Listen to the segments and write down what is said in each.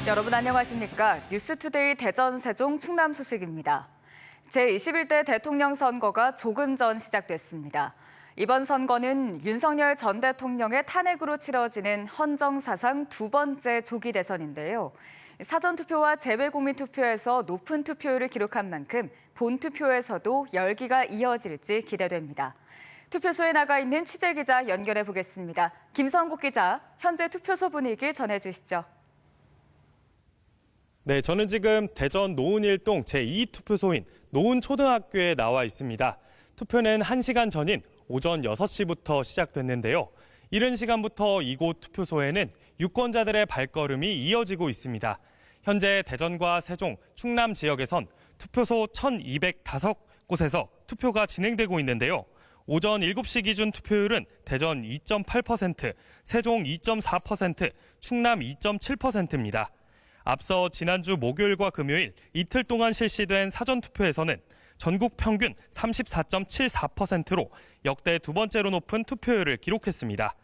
여러분 안녕하십니까? 뉴스투데이 대전, 세종, 충남 소식입니다. 제21대 대통령 선거가 조금 전 시작됐습니다. 이번 선거는 윤석열 전 대통령의 탄핵으로 치러지는 헌정사상 두 번째 조기 대선인데요. 사전투표와 재외국민투표에서 높은 투표율을 기록한 만큼 본투표에서도 열기가 이어질지 기대됩니다. 투표소에 나가 있는 취재기자 연결해 보겠습니다. 김성국 기자, 현재 투표소 분위기 전해주시죠. 네, 저는 지금 대전 노은일동 제2투표소인 노은초등학교에 나와 있습니다. 투표는 1시간 전인 오전 6시부터 시작됐는데요. 이른 시간부터 이곳 투표소에는 유권자들의 발걸음이 이어지고 있습니다. 현재 대전과 세종, 충남 지역에선 투표소 1,205곳에서 투표가 진행되고 있는데요. 오전 7시 기준 투표율은 대전 2.8%, 세종 2.4%, 충남 2.7%입니다. 앞서 지난주 목요일과 금요일 이틀 동안 실시된 사전투표에서는 전국 평균 34.74%로 역대 두 번째로 높은 투표율을 기록했습니다.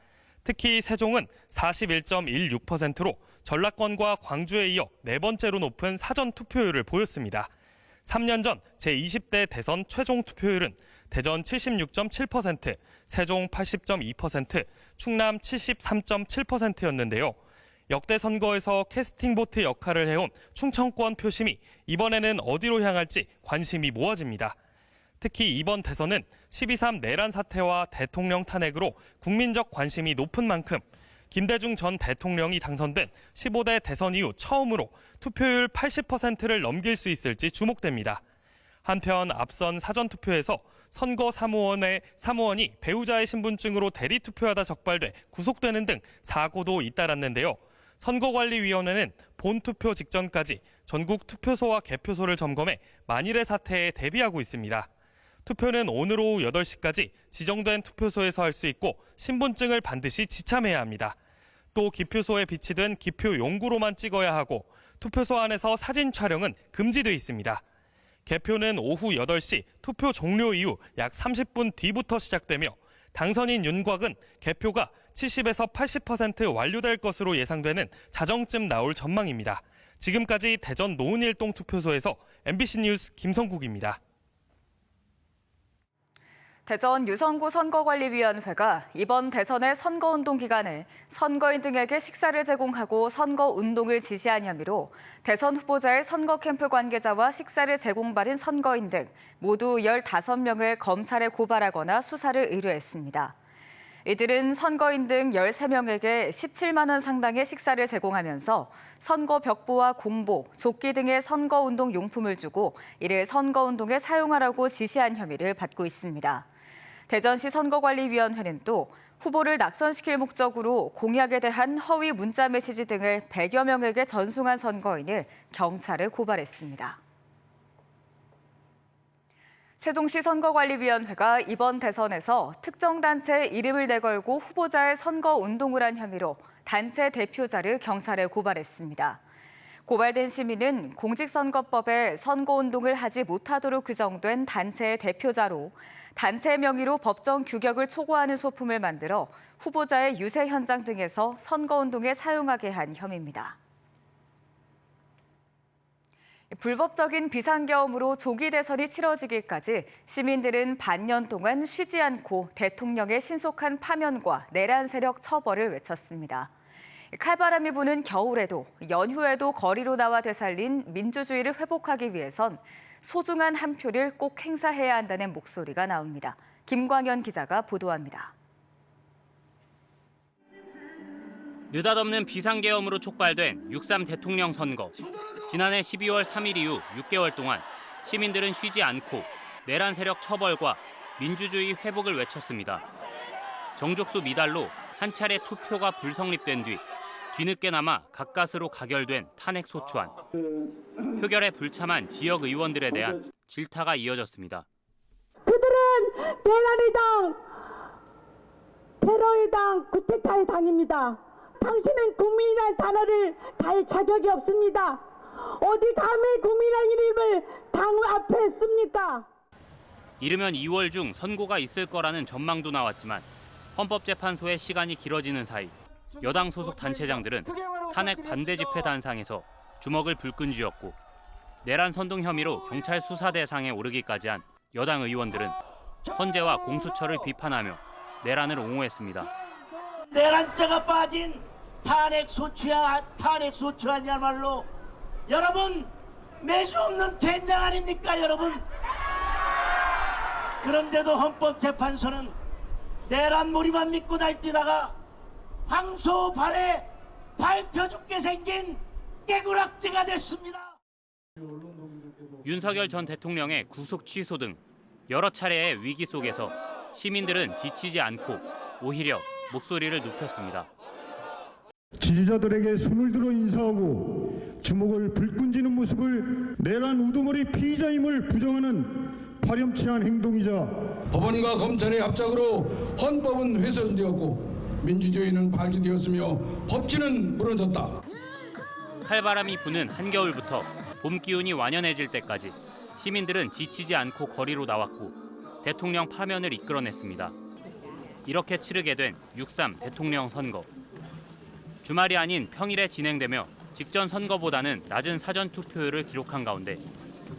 특히 세종은 41.16%로 전라권과 광주에 이어 네 번째로 높은 사전투표율을 보였습니다. 3년 전 제20대 대선 최종 투표율은 대전 76.7%, 세종 80.2%, 충남 73.7%였는데요. 역대 선거에서 캐스팅 보트 역할을 해온 충청권 표심이 이번에는 어디로 향할지 관심이 모아집니다. 특히 이번 대선은 12.3 내란 사태와 대통령 탄핵으로 국민적 관심이 높은 만큼 김대중 전 대통령이 당선된 15대 대선 이후 처음으로 투표율 80%를 넘길 수 있을지 주목됩니다. 한편 앞선 사전투표에서 선거 사무원이 배우자의 신분증으로 대리투표하다 적발돼 구속되는 등 사고도 잇따랐는데요. 선거관리위원회는 본투표 직전까지 전국 투표소와 개표소를 점검해 만일의 사태에 대비하고 있습니다. 투표는 오늘 오후 8시까지 지정된 투표소에서 할 수 있고 신분증을 반드시 지참해야 합니다. 또 기표소에 비치된 기표 용구로만 찍어야 하고 투표소 안에서 사진 촬영은 금지돼 있습니다. 개표는 오후 8시 투표 종료 이후 약 30분 뒤부터 시작되며 당선인 윤곽은 개표가 70에서 80% 완료될 것으로 예상되는 자정쯤 나올 전망입니다. 지금까지 대전 노은일동 투표소에서 MBC 뉴스 김성국입니다. 대전 유성구 선거관리위원회가 이번 대선의 선거운동 기간에 선거인 등에게 식사를 제공하고 선거운동을 지시한 혐의로 대선 후보자의 선거 캠프 관계자와 식사를 제공받은 선거인 등 모두 15명을 검찰에 고발하거나 수사를 의뢰했습니다. 이들은 선거인 등 13명에게 17만 원 상당의 식사를 제공하면서 선거 벽보와 공보, 조끼 등의 선거운동 용품을 주고 이를 선거운동에 사용하라고 지시한 혐의를 받고 있습니다. 대전시 선거관리위원회는 또 후보를 낙선시킬 목적으로 공약에 대한 허위 문자 메시지 등을 100여 명에게 전송한 선거인을 경찰에 고발했습니다. 세종시 선거관리위원회가 이번 대선에서 특정 단체의 이름을 내걸고 후보자의 선거운동을 한 혐의로 단체 대표자를 경찰에 고발했습니다. 고발된 시민은 공직선거법에 선거운동을 하지 못하도록 규정된 단체의 대표자로 단체 명의로 법정 규격을 초과하는 소품을 만들어 후보자의 유세 현장 등에서 선거운동에 사용하게 한 혐의입니다. 불법적인 비상계엄으로 조기 대선이 치러지기까지 시민들은 반년 동안 쉬지 않고 대통령의 신속한 파면과 내란 세력 처벌을 외쳤습니다. 칼바람이 부는 겨울에도 연휴에도 거리로 나와 되살린 민주주의를 회복하기 위해선 소중한 한 표를 꼭 행사해야 한다는 목소리가 나옵니다. 김광현 기자가 보도합니다. 느닷없는 비상계엄으로 촉발된 6.3 대통령 선거. 지난해 12월 3일 이후 6개월 동안 시민들은 쉬지 않고 내란 세력 처벌과 민주주의 회복을 외쳤습니다. 정족수 미달로 한 차례 투표가 불성립된 뒤 뒤늦게나마 가까스로 가결된 탄핵 소추안. 표결에 불참한 지역 의원들에 대한 질타가 이어졌습니다. 그들은 대란의 당, 테러의 당, 구태타의 당입니다. 당신은 국민이라는 단어를 달 자격이 없습니다. 어디 감히 국민의 이름을 당 앞에 씁니까? 이르면 2월 중 선고가 있을 거라는 전망도 나왔지만 헌법재판소의 시간이 길어지는 사이 여당 소속 단체장들은 탄핵 반대 집회 단상에서 주먹을 불끈 쥐었고 내란 선동 혐의로 경찰 수사 대상에 오르기까지 한 여당 의원들은 헌재와 공수처를 비판하며 내란을 옹호했습니다. 내란죄가 빠진 탄핵 소추안이야말로 여러분 매주 없는 된장 아닙니까 여러분? 그런데도 헌법재판소는 내란몰이만 믿고 날뛰다가 황소 발에 밟혀 죽게 생긴 깨구락지가 됐습니다. 윤석열 전 대통령의 구속 취소 등 여러 차례의 위기 속에서 시민들은 지치지 않고 오히려 목소리를 높였습니다. 지지자들에게 손을 들어 인사하고 주먹을 불끈 쥐는 모습을 내란 우두머리 피의자임을 부정하는 파렴치한 행동이자 법원과 검찰의 합작으로 헌법은 훼손되었고 민주주의는 파기되었으며 법치는 무너졌다. 칼바람이 부는 한겨울부터 봄 기운이 완연해질 때까지 시민들은 지치지 않고 거리로 나왔고 대통령 파면을 이끌어냈습니다. 이렇게 치르게 된 6.3 대통령 선거. 주말이 아닌 평일에 진행되며 직전 선거보다는 낮은 사전 투표율을 기록한 가운데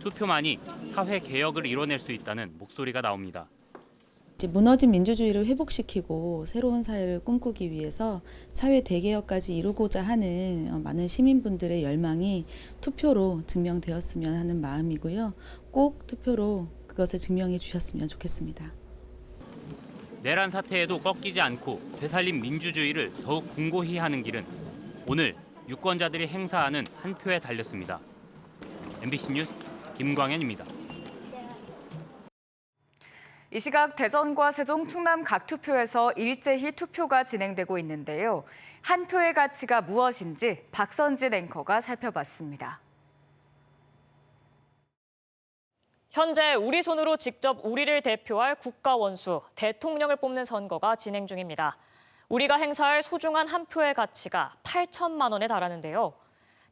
투표만이 사회 개혁을 이뤄낼 수 있다는 목소리가 나옵니다. 무너진 민주주의를 회복시키고 새로운 사회를 꿈꾸기 위해서 사회 대개혁까지 이루고자 하는 많은 시민분들의 열망이 투표로 증명되었으면 하는 마음이고요. 꼭 투표로 그것을 증명해 주셨으면 좋겠습니다. 내란 사태에도 꺾이지 않고 되살린 민주주의를 더욱 공고히 하는 길은 오늘 유권자들이 행사하는 한 표에 달렸습니다. MBC 뉴스 김광현입니다. 이 시각 대전과 세종, 충남 각 투표에서 일제히 투표가 진행되고 있는데요. 한 표의 가치가 무엇인지 박선진 앵커가 살펴봤습니다. 현재 우리 손으로 직접 우리를 대표할 국가 원수, 대통령을 뽑는 선거가 진행 중입니다. 우리가 행사할 소중한 한 표의 가치가 8천만 원에 달하는데요.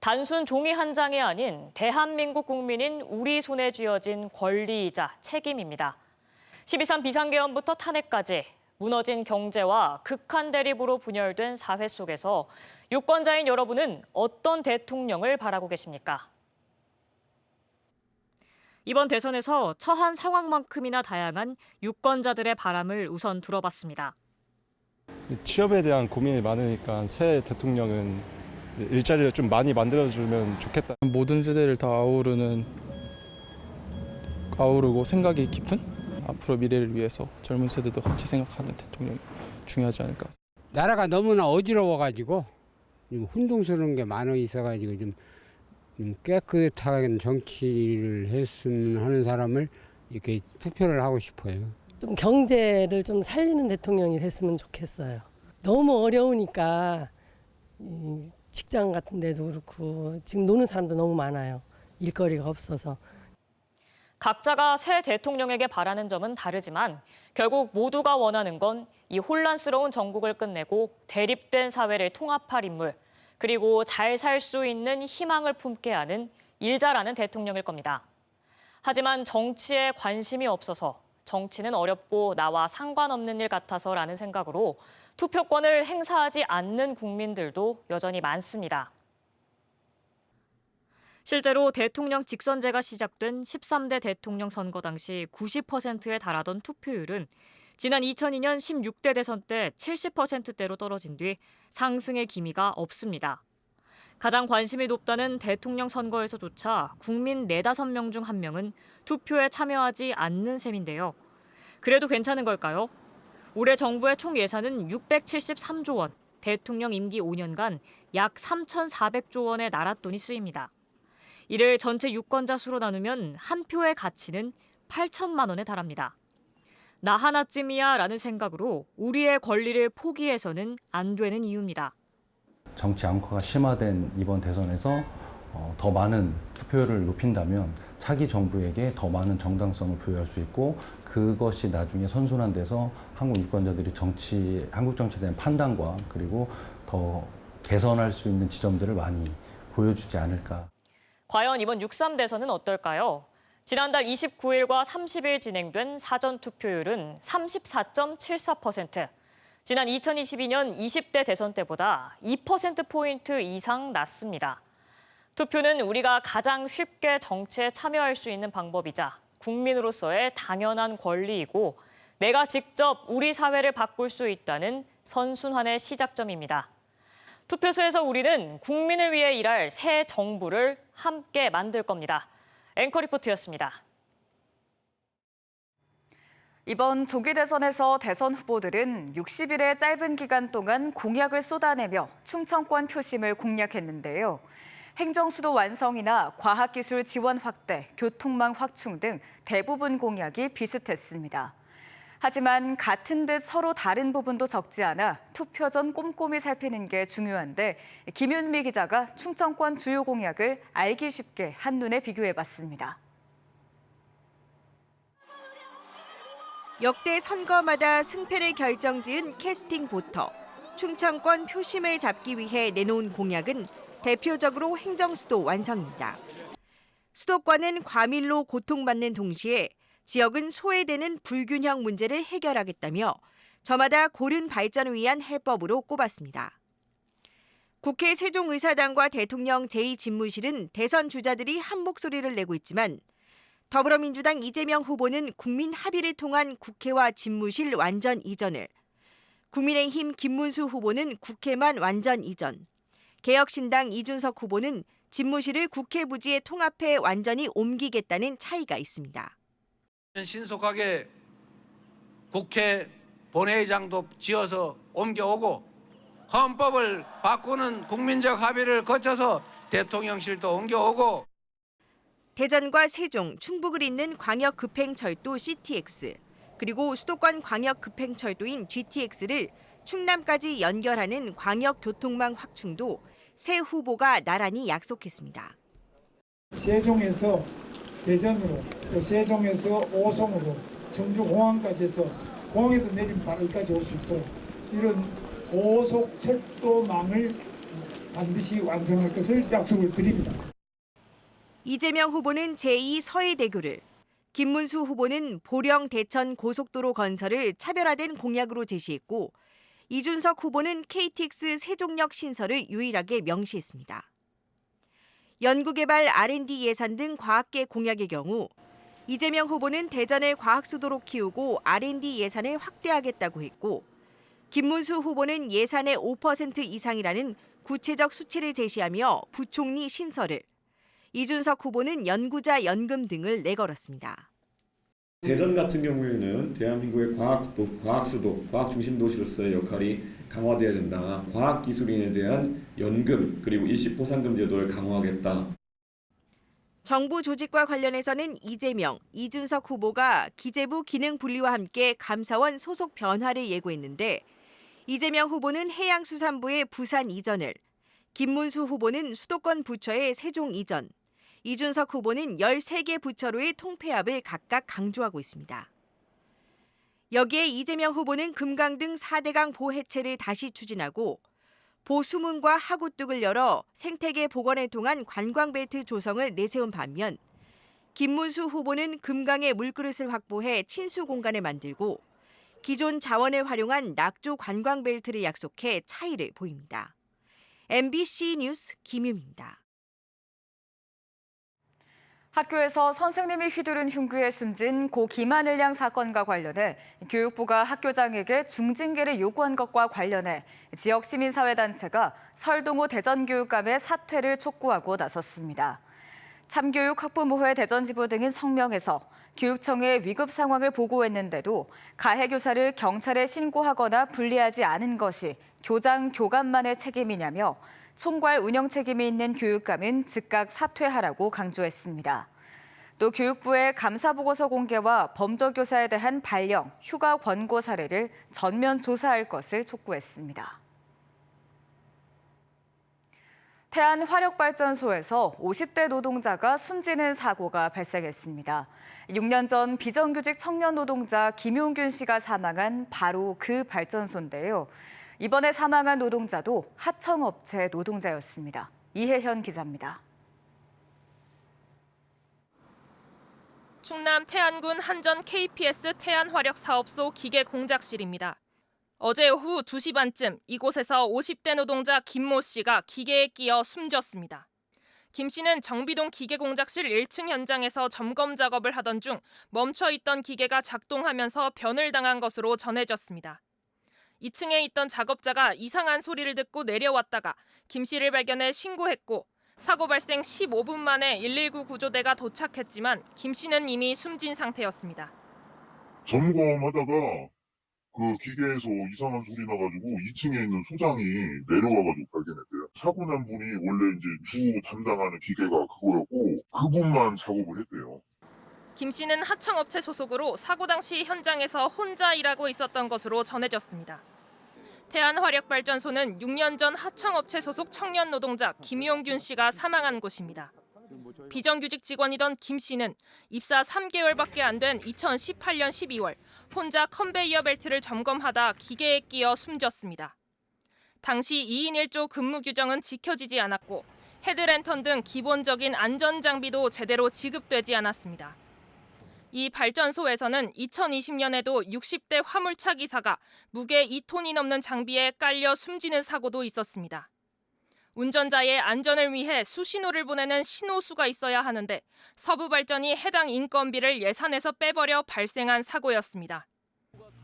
단순 종이 한 장이 아닌 대한민국 국민인 우리 손에 쥐어진 권리이자 책임입니다. 12.3 비상계엄부터 탄핵까지 무너진 경제와 극한 대립으로 분열된 사회 속에서 유권자인 여러분은 어떤 대통령을 바라고 계십니까? 이번 대선에서 처한 상황만큼이나 다양한 유권자들의 바람을 우선 들어봤습니다. 취업에 대한 고민이 많으니까 새 대통령은 일자리를 좀 많이 만들어주면 좋겠다. 모든 세대를 다 아우르고 생각이 깊은 앞으로 미래를 위해서 젊은 세대도 같이 생각하는 대통령이 중요하지 않을까. 나라가 너무나 어지러워가지고 혼동스러운 게 많아 있어가지고 좀 깨끗한 정치를 했으면 하는 사람을 이렇게 투표를 하고 싶어요. 좀 경제를 좀 살리는 대통령이 됐으면 좋겠어요. 너무 어려우니까 직장 같은 데도 그렇고 지금 노는 사람도 너무 많아요. 일거리가 없어서. 각자가 새 대통령에게 바라는 점은 다르지만 결국 모두가 원하는 건 이 혼란스러운 정국을 끝내고 대립된 사회를 통합할 인물, 그리고 잘 살 수 있는 희망을 품게 하는 일자라는 대통령일 겁니다. 하지만 정치에 관심이 없어서 정치는 어렵고 나와 상관없는 일 같아서라는 생각으로 투표권을 행사하지 않는 국민들도 여전히 많습니다. 실제로 대통령 직선제가 시작된 13대 대통령 선거 당시 90%에 달하던 투표율은 지난 2002년 16대 대선 때 70%대로 떨어진 뒤 상승의 기미가 없습니다. 가장 관심이 높다는 대통령 선거에서조차 국민 4-5명 중 1명은 투표에 참여하지 않는 셈인데요. 그래도 괜찮은 걸까요? 올해 정부의 총 예산은 673조 원, 대통령 임기 5년간 약 3,400조 원의 나랏돈이 쓰입니다. 이를 전체 유권자 수로 나누면 한 표의 가치는 8천만 원에 달합니다. 나 하나쯤이야 라는 생각으로 우리의 권리를 포기해서는 안 되는 이유입니다. 정치 암흑화가 심화된 이번 대선에서 더 많은 투표율을 높인다면 차기 정부에게 더 많은 정당성을 부여할 수 있고 그것이 나중에 선순환돼서 한국 유권자들이 한국 정치에 대한 판단과 그리고 더 개선할 수 있는 지점들을 많이 보여주지 않을까. 과연 이번 6.3 대선은 어떨까요? 지난달 29일과 30일 진행된 사전투표율은 34.74%, 지난 2022년 20대 대선 때보다 2%포인트 이상 낮습니다. 투표는 우리가 가장 쉽게 정치에 참여할 수 있는 방법이자 국민으로서의 당연한 권리이고 내가 직접 우리 사회를 바꿀 수 있다는 선순환의 시작점입니다. 투표소에서 우리는 국민을 위해 일할 새 정부를 함께 만들 겁니다. 앵커 리포트였습니다. 이번 조기 대선에서 대선 후보들은 60일의 짧은 기간 동안 공약을 쏟아내며 충청권 표심을 공략했는데요. 행정수도 완성이나 과학기술 지원 확대, 교통망 확충 등 대부분 공약이 비슷했습니다. 하지만 같은 듯 서로 다른 부분도 적지 않아 투표 전 꼼꼼히 살피는 게 중요한데 김윤미 기자가 충청권 주요 공약을 알기 쉽게 한눈에 비교해봤습니다. 역대 선거마다 승패를 결정지은 캐스팅 보터. 충청권 표심을 잡기 위해 내놓은 공약은 대표적으로 행정수도 완성입니다. 수도권은 과밀로 고통받는 동시에 지역은 소외되는 불균형 문제를 해결하겠다며 저마다 고른 발전을 위한 해법으로 꼽았습니다. 국회 세종의사당과 대통령 제2집무실은 대선 주자들이 한 목소리를 내고 있지만 더불어민주당 이재명 후보는 국민 합의를 통한 국회와 집무실 완전 이전을, 국민의힘 김문수 후보는 국회만 완전 이전, 개혁신당 이준석 후보는 집무실을 국회 부지에 통합해 완전히 옮기겠다는 차이가 있습니다. 신속하게 국회 본회의장도 지어서 옮겨오고 헌법을 바꾸는 국민적 합의를 거쳐서 대통령실도 옮겨오고 대전과 세종, 충북을 잇는 광역급행철도 CTX, 그리고 수도권 광역급행철도인 GTX를 충남까지 연결하는 광역교통망 확충도 새 후보가 나란히 약속했습니다. 세종에서 대전으로, 또 세종에서 오송으로, 청주공항까지 해서 공항에서 내리면 바로 여기까지 올 수 있도록 이런 고속철도망을 반드시 완성할 것을 약속을 드립니다. 이재명 후보는 제2 서해대교를, 김문수 후보는 보령 대천 고속도로 건설을 차별화된 공약으로 제시했고 이준석 후보는 KTX 세종역 신설을 유일하게 명시했습니다. 연구개발 R&D 예산 등 과학계 공약의 경우 이재명 후보는 대전을 과학수도로 키우고 R&D 예산을 확대하겠다고 했고 김문수 후보는 예산의 5% 이상이라는 구체적 수치를 제시하며 부총리 신설을, 이준석 후보는 연구자 연금 등을 내걸었습니다. 대전 같은 경우에는 대한민국의 과학수도, 과학중심도시로서의 역할이 강화돼야 된다. 과학기술인에 대한 연금 그리고 일시보상금 제도를 강화하겠다. 정부 조직과 관련해서는 이재명, 이준석 후보가 기재부 기능 분리와 함께 감사원 소속 변화를 예고했는데 이재명 후보는 해양수산부의 부산 이전을, 김문수 후보는 수도권 부처의 세종 이전, 이준석 후보는 13개 부처로의 통폐합을 각각 강조하고 있습니다. 여기에 이재명 후보는 금강 등 4대강 보해체를 다시 추진하고 보수문과 하구뚝을 열어 생태계 복원을 통한 관광벨트 조성을 내세운 반면 김문수 후보는 금강의 물그릇을 확보해 친수 공간을 만들고 기존 자원을 활용한 낙조 관광벨트를 약속해 차이를 보입니다. MBC 뉴스 김유미입니다. 학교에서 선생님이 휘두른 흉기에 숨진 고 김하늘 양 사건과 관련해 교육부가 학교장에게 중징계를 요구한 것과 관련해 지역 시민사회단체가 설동호 대전교육감의 사퇴를 촉구하고 나섰습니다. 참교육 학부모회 대전지부 등은 성명에서 교육청에 위급 상황을 보고했는데도 가해 교사를 경찰에 신고하거나 분리하지 않은 것이 교장, 교감만의 책임이냐며 총괄 운영 책임이 있는 교육감은 즉각 사퇴하라고 강조했습니다. 또 교육부의 감사보고서 공개와 범저교사에 대한 발령, 휴가 권고 사례를 전면 조사할 것을 촉구했습니다. 태안화력발전소에서 50대 노동자가 숨지는 사고가 발생했습니다. 6년 전 비정규직 청년 노동자 김용균 씨가 사망한 바로 그 발전소인데요. 이번에 사망한 노동자도 하청업체 노동자였습니다. 이혜현 기자입니다. 충남 태안군 한전 KPS 태안화력사업소 기계공작실입니다. 어제 오후 2시 반쯤 이곳에서 50대 노동자 김모 씨가 기계에 끼어 숨졌습니다. 김 씨는 정비동 기계공작실 1층 현장에서 점검 작업을 하던 중 멈춰있던 기계가 작동하면서 변을 당한 것으로 전해졌습니다. 2층에 있던 작업자가 이상한 소리를 듣고 내려왔다가 김 씨를 발견해 신고했고 사고 발생 15분 만에 119 구조대가 도착했지만 김 씨는 이미 숨진 상태였습니다. 점검하다가 그 기계에서 이상한 소리 나가지고 2층에 있는 소장이 내려와가지고 발견했대요. 사고 난 분이 원래 이제 주 담당하는 기계가 그거였고 그분만 작업을 했대요. 김 씨는 하청업체 소속으로 사고 당시 현장에서 혼자 일하고 있었던 것으로 전해졌습니다. 태안화력발전소는 6년 전 하청업체 소속 청년 노동자 김용균 씨가 사망한 곳입니다. 비정규직 직원이던 김 씨는 입사 3개월밖에 안 된 2018년 12월 혼자 컨베이어 벨트를 점검하다 기계에 끼어 숨졌습니다. 당시 2인 1조 근무 규정은 지켜지지 않았고 헤드랜턴 등 기본적인 안전장비도 제대로 지급되지 않았습니다. 이 발전소에서는 2020년에도 60대 화물차 기사가 무게 2톤이 넘는 장비에 깔려 숨지는 사고도 있었습니다. 운전자의 안전을 위해 수신호를 보내는 신호수가 있어야 하는데 서부발전이 해당 인건비를 예산에서 빼버려 발생한 사고였습니다.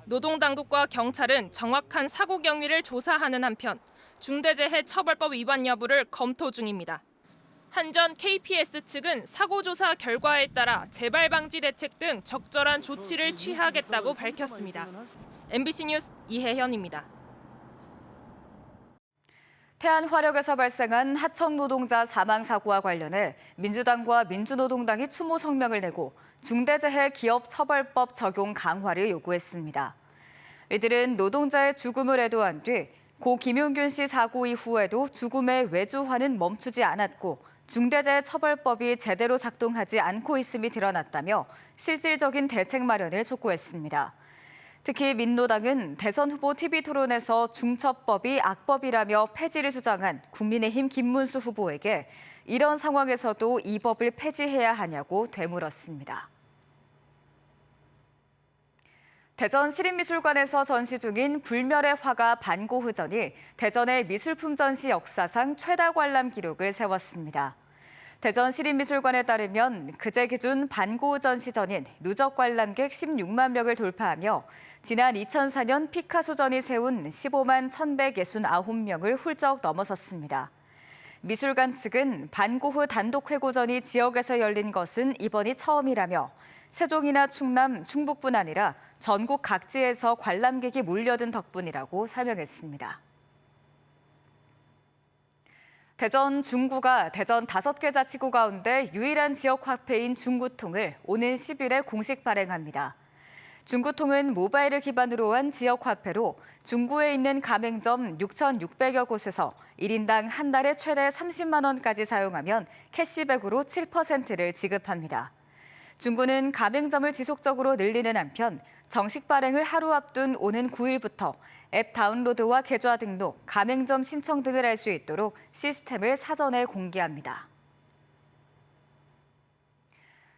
노동당국과 경찰은 정확한 사고 경위를 조사하는 한편 중대재해처벌법 위반 여부를 검토 중입니다. 한전 KPS 측은 사고 조사 결과에 따라 재발 방지 대책 등 적절한 조치를 취하겠다고 밝혔습니다. MBC 뉴스 이혜현입니다. 태안화력에서 발생한 하청 노동자 사망 사고와 관련해 민주당과 민주노동당이 추모 성명을 내고 중대재해기업처벌법 적용 강화를 요구했습니다. 이들은 노동자의 죽음을 애도한 뒤 고 김용균 씨 사고 이후에도 죽음의 외주화는 멈추지 않았고 중대재해처벌법이 제대로 작동하지 않고 있음이 드러났다며 실질적인 대책 마련을 촉구했습니다. 특히 민노당은 대선 후보 TV토론에서 중처법이 악법이라며 폐지를 주장한 국민의힘 김문수 후보에게 이런 상황에서도 이 법을 폐지해야 하냐고 되물었습니다. 대전 시립미술관에서 전시 중인 불멸의 화가 반고흐전이 대전의 미술품 전시 역사상 최다 관람 기록을 세웠습니다. 대전 시립미술관에 따르면 그제 기준 반고흐 전시전인 누적 관람객 16만 명을 돌파하며 지난 2004년 피카소전이 세운 15만 1,169명을 훌쩍 넘어섰습니다. 미술관 측은 반고흐 단독 회고전이 지역에서 열린 것은 이번이 처음이라며 세종이나 충남, 충북뿐 아니라 전국 각지에서 관람객이 몰려든 덕분이라고 설명했습니다. 대전 중구가 대전 5개 자치구 가운데 유일한 지역 화폐인 중구통을 오는 10일에 공식 발행합니다. 중구통은 모바일을 기반으로 한 지역 화폐로 중구에 있는 가맹점 6,600여 곳에서 1인당 한 달에 최대 30만 원까지 사용하면 캐시백으로 7%를 지급합니다. 중구는 가맹점을 지속적으로 늘리는 한편 정식 발행을 하루 앞둔 오는 9일부터 앱 다운로드와 계좌 등록, 가맹점 신청 등을 할 수 있도록 시스템을 사전에 공개합니다.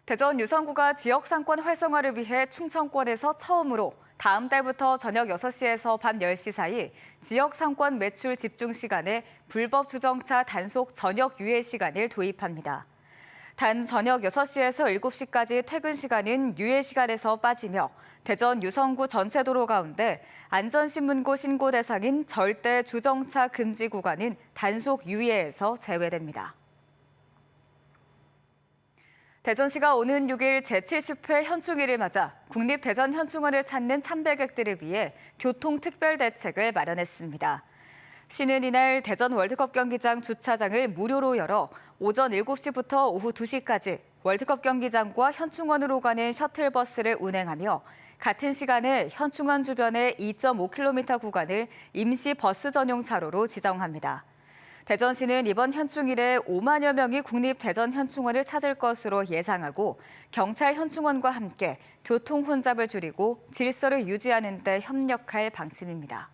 대전 유성구가 지역 상권 활성화를 위해 충청권에서 처음으로 다음 달부터 저녁 6시에서 밤 10시 사이 지역 상권 매출 집중 시간에 불법 주정차 단속 저녁 유예 시간을 도입합니다. 단 저녁 6시에서 7시까지 퇴근 시간은 유예 시간에서 빠지며 대전 유성구 전체 도로 가운데 안전신문고 신고 대상인 절대 주정차 금지 구간은 단속 유예에서 제외됩니다. 대전시가 오는 6일 제70회 현충일을 맞아 국립대전현충원을 찾는 참배객들을 위해 교통특별대책을 마련했습니다. 시는 이날 대전 월드컵 경기장 주차장을 무료로 열어 오전 7시부터 오후 2시까지 월드컵 경기장과 현충원으로 가는 셔틀버스를 운행하며 같은 시간에 현충원 주변의 2.5km 구간을 임시 버스 전용 차로로 지정합니다. 대전시는 이번 현충일에 5만여 명이 국립대전현충원을 찾을 것으로 예상하고 경찰 현충원과 함께 교통 혼잡을 줄이고 질서를 유지하는 데 협력할 방침입니다.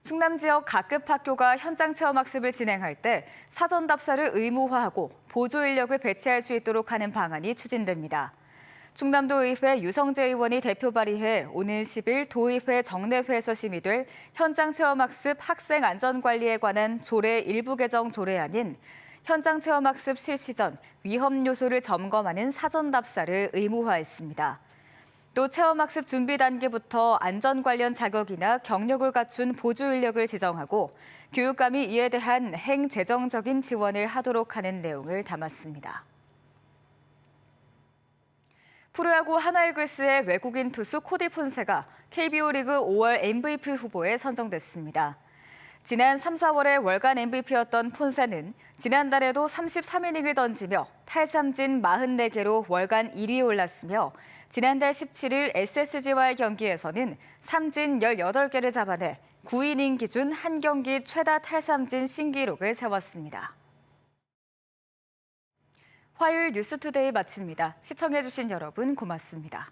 충남 지역 각급 학교가 현장 체험 학습을 진행할 때 사전 답사를 의무화하고 보조 인력을 배치할 수 있도록 하는 방안이 추진됩니다. 충남도의회 유성재 의원이 대표 발의해 오는 10일 도의회 정례회에서 심의될 현장 체험학습 학생 안전관리에 관한 조례 일부 개정 조례안인 현장 체험학습 실시 전 위험 요소를 점검하는 사전 답사를 의무화했습니다. 또 체험학습 준비 단계부터 안전 관련 자격이나 경력을 갖춘 보조 인력을 지정하고 교육감이 이에 대한 행재정적인 지원을 하도록 하는 내용을 담았습니다. 프로야구 하나이글스의 외국인 투수 코디 폰세가 KBO 리그 5월 MVP 후보에 선정됐습니다. 지난 3, 4월에 월간 MVP였던 폰세는 지난달에도 33이닝을 던지며 탈삼진 44개로 월간 1위에 올랐으며 지난달 17일 SSG와의 경기에서는 삼진 18개를 잡아내 9이닝 기준 한 경기 최다 탈삼진 신기록을 세웠습니다. 화요일 뉴스투데이 마칩니다. 시청해주신 여러분 고맙습니다.